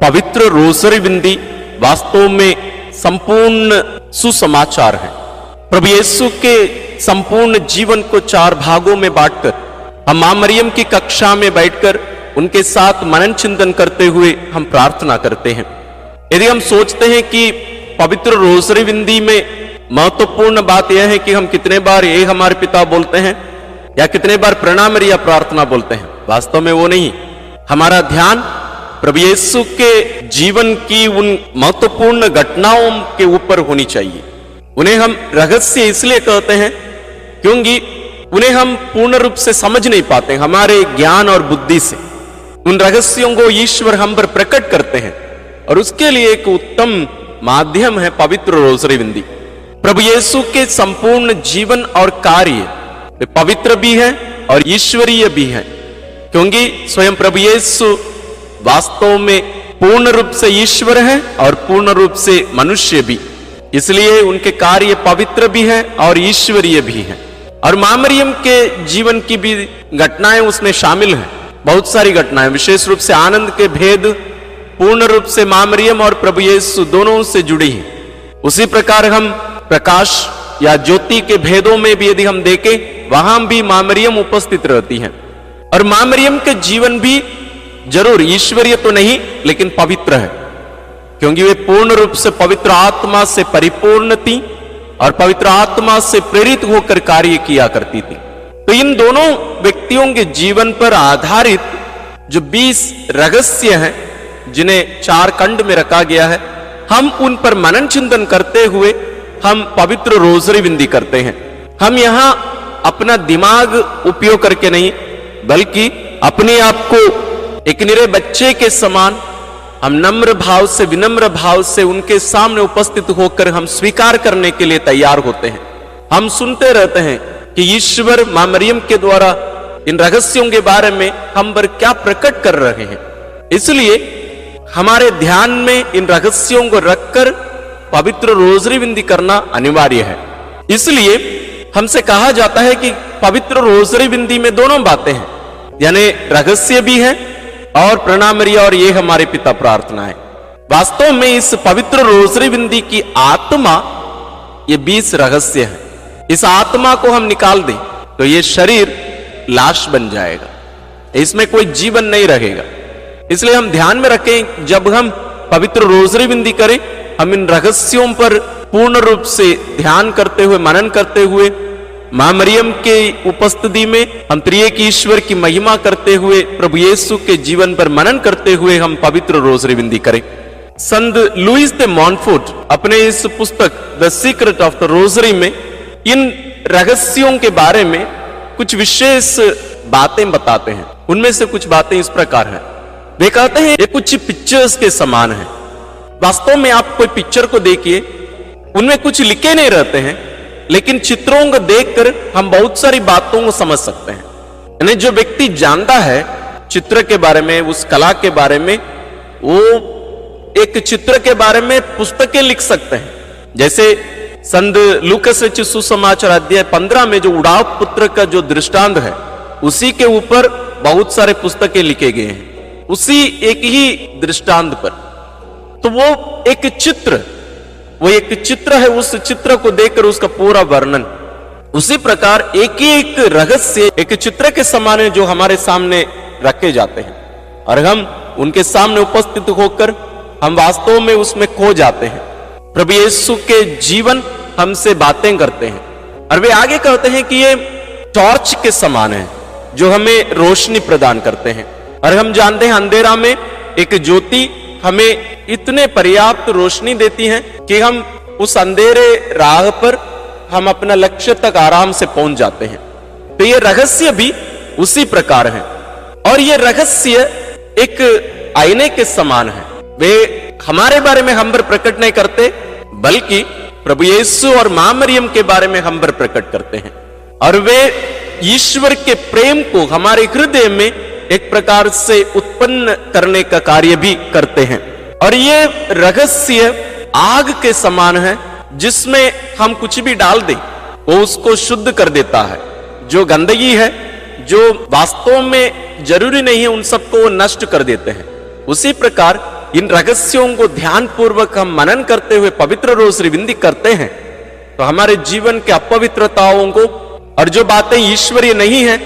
पवित्र रोसरी बिंदी वास्तव में संपूर्ण सुसमाचार है। प्रभु यीशु के संपूर्ण जीवन को 4 भागों में बांटकर हम मां मरियम की कक्षा में बैठकर उनके साथ मनन चिंतन करते हुए हम प्रार्थना करते हैं। यदि हम सोचते हैं कि पवित्र रोसरी बिंदी में महत्वपूर्ण बात यह है कि हम कितने बार ये हमारे पिता बोलते हैं या कितने बार प्रणाम या प्रार्थना बोलते हैं, वास्तव में वो नहीं। हमारा ध्यान प्रभु यीशु के जीवन की उन महत्वपूर्ण घटनाओं के ऊपर होनी चाहिए। उन्हें हम रहस्य इसलिए कहते हैं क्योंकि उन्हें हम पूर्ण रूप से समझ नहीं पाते हमारे ज्ञान और बुद्धि से। उन रहस्यों को ईश्वर हम पर प्रकट करते हैं और उसके लिए एक उत्तम माध्यम है पवित्र रोसरी बिंदी। प्रभु यीशु के संपूर्ण जीवन और कार्य वे पवित्र भी है और ईश्वरीय भी है, क्योंकि स्वयं प्रभु यीशु वास्तव में पूर्ण रूप से ईश्वर है और पूर्ण रूप से मनुष्य भी, इसलिए उनके कार्य पवित्र भी है और ईश्वरीय भी है। और मां मरियम के जीवन की भी घटनाएं उसमें शामिल हैं, बहुत सारी घटनाएं, विशेष रूप से आनंद के भेद पूर्ण रूप से मां मरियम और प्रभु यीशु दोनों से जुड़ी हैं। उसी प्रकार हम प्रकाश या ज्योति के भेदों में भी यदि हम देखें, वहां भी मां मरियम उपस्थित रहती हैं। और मां मरियम के जीवन भी जरूर ईश्वरीय तो नहीं लेकिन पवित्र है, क्योंकि वे पूर्ण रूप से पवित्र आत्मा से परिपूर्ण थी और पवित्र आत्मा से प्रेरित होकर कार्य किया करती थी। तो इन दोनों व्यक्तियों के जीवन पर आधारित जो 20 रहस्य हैं, जिन्हें 4 खंड में रखा गया है, हम उन पर मनन चिंतन करते हुए हम पवित्र रोसरी बिंदी करते हैं। हम यहां अपना दिमाग उपयोग करके नहीं, बल्कि अपने आप को एक निरे बच्चे के समान हम नम्र भाव से, विनम्र भाव से उनके सामने उपस्थित होकर हम स्वीकार करने के लिए तैयार होते हैं। हम सुनते रहते हैं कि ईश्वर मां मरियम के द्वारा इन रहस्यों के बारे में हम पर क्या प्रकट कर रहे हैं, इसलिए हमारे ध्यान में इन रहस्यों को रखकर पवित्र रोसरी बिंदी करना अनिवार्य है। इसलिए हमसे कहा जाता है कि पवित्र रोसरी बिंदी में दोनों बातें हैं, यानी रहस्य भी है और प्रणामरिया और ये हमारे पिता प्रार्थना है। वास्तव में इस पवित्र रोसरी बिंदी की आत्मा ये 20 रहस्य है। इस आत्मा को हम निकाल दें तो ये शरीर लाश बन जाएगा, इसमें कोई जीवन नहीं रहेगा। इसलिए हम ध्यान में रखें, जब हम पवित्र रोसरी बिंदी करें, हम इन रहस्यों पर पूर्ण रूप से ध्यान करते हुए, मनन करते हुए, मां मरियम के उपस्थिति में हम त्रिएक ईश्वर की महिमा करते हुए, प्रभु यीशु के जीवन पर मनन करते हुए हम पवित्र रोसरी बिंदी करें। संत लुईस दे मॉन्टफोर्ट अपने इस पुस्तक the secret of the Rossari में इन रहस्यों के बारे में कुछ विशेष बातें बताते हैं। उनमें से कुछ बातें इस प्रकार हैं। वे कहते हैं ये कुछ पिक्चर्स के समान है। वास्तव में आप कोई पिक्चर को देखिए, उनमें कुछ लिखे नहीं रहते हैं, लेकिन चित्रों को देखकर हम बहुत सारी बातों को समझ सकते हैं। यानी जो व्यक्ति जानता है चित्र के बारे में, उस कला के बारे में, वो एक चित्र के बारे में पुस्तकें लिख सकते हैं। जैसे संत लूकास रचित सुसमाचार अध्याय 15 में जो उड़ाव पुत्र का जो दृष्टांत है, उसी के ऊपर बहुत सारे पुस्तकें लिखे गए हैं, उसी एक ही दृष्टांत पर। तो वो एक चित्र है, उस चित्र को देखकर उसका पूरा वर्णन। उसी प्रकार एक ही एक रहस्य एक चित्र के समान है जो हमारे सामने रखे जाते हैं, और हम उनके सामने उपस्थित होकर हम वास्तव में उसमें खो जाते हैं। प्रभु यीशु के जीवन हमसे बातें करते हैं, और वे आगे कहते हैं कि ये टॉर्च के समान है जो हमें रोशनी प्रदान करते हैं। और हम जानते हैं अंधेरा में एक ज्योति हमें इतने पर्याप्त रोशनी देती है कि हम उस अंधेरे राह पर हम अपना लक्ष्य तक आराम से पहुंच जाते हैं। तो ये रहस्य भी उसी प्रकार है, और ये रहस्य एक आईने के समान है। वे हमारे बारे में हम पर प्रकट नहीं करते, बल्कि प्रभु यीशु और मां मरियम के बारे में हम पर प्रकट करते हैं, और वे ईश्वर के प्रेम को हमारे हृदय में एक प्रकार से उत्पन्न करने का कार्य भी करते हैं। और ये रहस्य आग के समान है, जिसमें हम कुछ भी डाल दें वो उसको शुद्ध कर देता है। जो गंदगी है, जो वास्तव में जरूरी नहीं है, उन सबको वो नष्ट कर देते हैं। उसी प्रकार इन रहस्यों को ध्यान पूर्वक हम मनन करते हुए पवित्र रोसरी विंदी करते हैं तो हमारे जीवन के अपवित्रताओं को और जो बातें ईश्वरीय नहीं है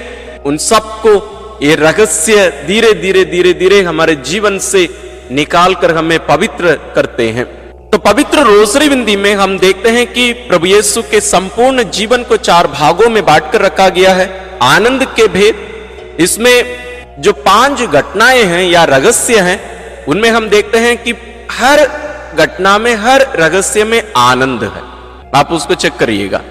उन सबको ये रहस्य धीरे धीरे धीरे धीरे हमारे जीवन से निकाल कर हमें पवित्र करते हैं। तो पवित्र रोसरी विंदी में हम देखते हैं कि प्रभु यीशु के संपूर्ण जीवन को 4 भागों में बांटकर रखा गया है। आनंद के भेद, इसमें जो 5 घटनाएं हैं या रहस्य हैं उनमें हम देखते हैं कि हर घटना में, हर रहस्य में आनंद है। आप उसको चेक करिएगा।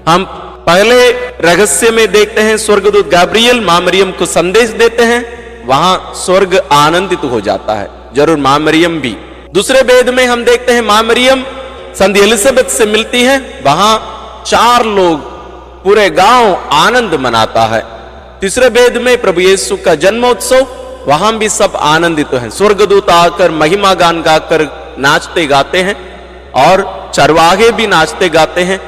हम पहले रहस्य में देखते हैं स्वर्गदूत गैब्रियल मां मरियम को संदेश देते हैं, वहां स्वर्ग आनंदित हो जाता है, जरूर मां मरियम भी। दूसरे भेद में हम देखते हैं मां मरियम संत एलिजाबेथ से मिलती है, वहां 4 लोग, पूरे गांव आनंद मनाता है। तीसरे भेद में प्रभु यीशु का जन्मोत्सव, वहां भी सब आनंदित हैं। स्वर्गदूत आकर महिमा गान गाकर नाचते गाते हैं और चरवाहे भी नाचते गाते हैं।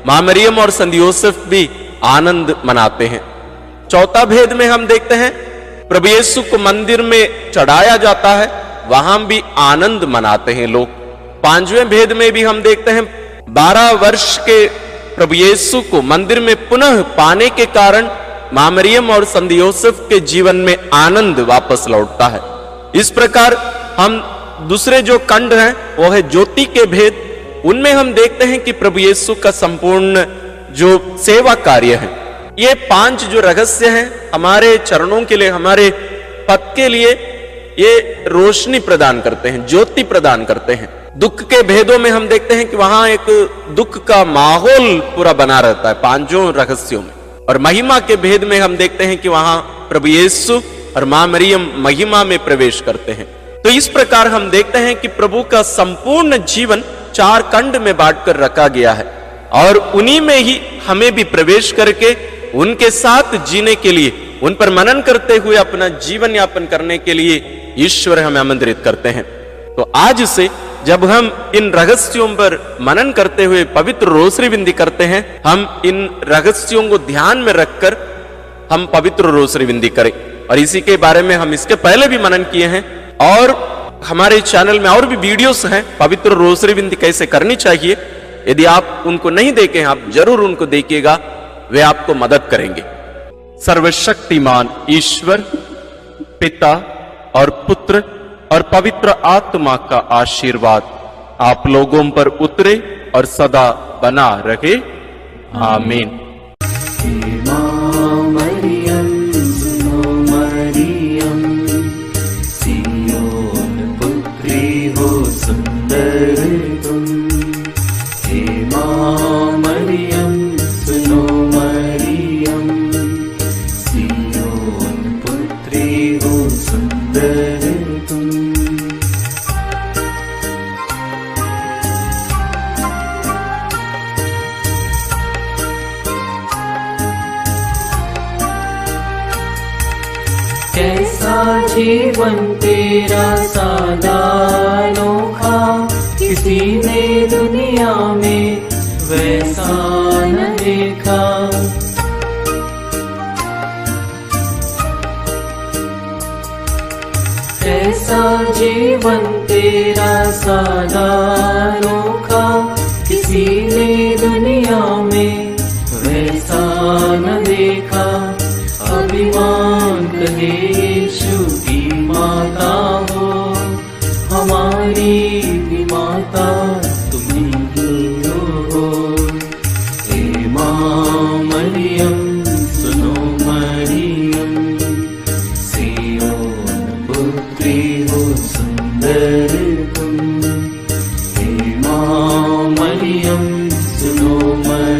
मां मरियम और संत यूसुफ भी आनंद मनाते हैं। चौथा भेद में हम देखते हैं प्रभु यीशु को मंदिर में चढ़ाया जाता है, वहां भी आनंद मनाते हैं लोग। 5वें भेद में भी हम देखते हैं 12 वर्ष के प्रभु यीशु को मंदिर में पुनः पाने के कारण मां मरियम और संत यूसुफ के जीवन में आनंद वापस लौटता है। इस प्रकार हम दूसरे जो खंड हैं वो है ज्योति के भेद, उनमें हम देखते हैं कि प्रभु यीशु का संपूर्ण जो सेवा कार्य है, ये 5 जो रहस्य हैं हमारे चरणों के लिए, हमारे पथ के लिए ये रोशनी प्रदान करते हैं, ज्योति प्रदान करते हैं। दुख के भेदों में हम देखते हैं कि वहां एक दुख का माहौल पूरा बना रहता है 5 रहस्यों में। और महिमा के भेद में हम देखते हैं कि वहां प्रभु यीशु और मां मरियम महिमा में प्रवेश करते हैं। तो इस प्रकार हम देखते हैं कि प्रभु का संपूर्ण जीवन 4 खंड में बांटकर रखा गया है और उन्हीं में ही हमें भी प्रवेश करके उनके साथ जीने के लिए, उन पर मनन करते हुए अपना जीवन यापन करने के लिए ईश्वर हमें आमंत्रित करते हैं। तो आज से जब हम इन रहस्यों पर मनन करते हुए पवित्र रोसरी विंदी करते हैं, हम इन रहस्यों को ध्यान में रखकर हम पवित्र रोसरी विंदी करें। और इसी के बारे में हम इसके पहले भी मनन किए हैं और हमारे चैनल में और भी वीडियोस हैं पवित्र रोसरी विंदी कैसे करनी चाहिए। यदि आप उनको नहीं देखे हैं, आप जरूर उनको देखिएगा, वे आपको मदद करेंगे। सर्वशक्तिमान ईश्वर पिता और पुत्र और पवित्र आत्मा का आशीर्वाद आप लोगों पर उतरे और सदा बना रहे। आमीन। कैसा जीवन तेरा सादा अनोखा, किसी ने दुनिया में वैसा न देखा। कैसा जीवन तेरा सादा अनोखा, किसी ने दुनिया में वैसा न देखा। अभिमान करे यीशु की माता हो, हमारी भी माता तुम ही हो। हे मां मरियम सुनो मरियम, सियोन पुत्री हो सुंदर तुम। हे मां मरियम सुनो मरियम,